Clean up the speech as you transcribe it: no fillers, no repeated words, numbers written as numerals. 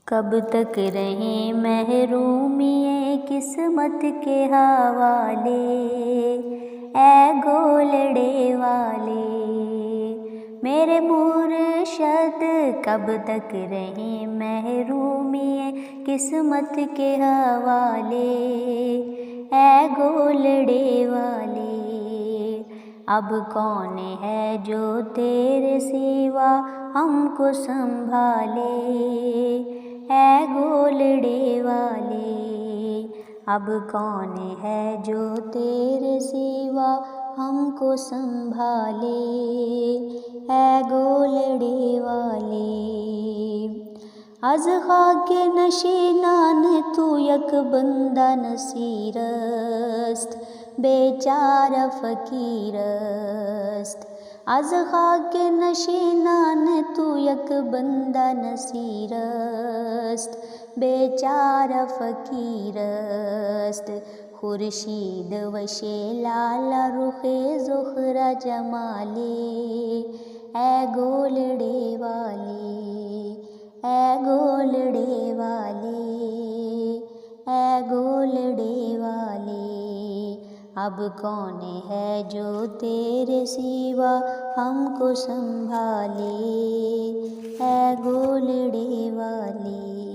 कब तक रहें महरूमिए किस्मत के हवाले, ऐ गोलड़े वाले मेरे मुर्शद। कब तक रहें महरूमिए किस्मत के हवाले, ऐ गोलड़े वाले। अब कौन है जो तेरे सिवा हमको संभाले, ऐ गोलड़े वाले। अब कौन है जो तेरे सिवा हमको संभाले, ऐ गोलड़े वाले। अज़ खाके नशीनान तू यक बंदा नसीरस्त, बेचारा फ़कीरस्त। अज़ खाके नशीनान तू यक बंदा नसीरस्त, बेचारा फ़कीरस्त। खुर्शीद वशे लाला रुखे ज़ुहरा जमाले, ऐ गोलड़े वाले, ऐ गोलड़े वाले, ऐ गोलड़े वाले। अब कौन है जो तेरे सिवा हमको संभाले, ऐ गोलड़े वाले।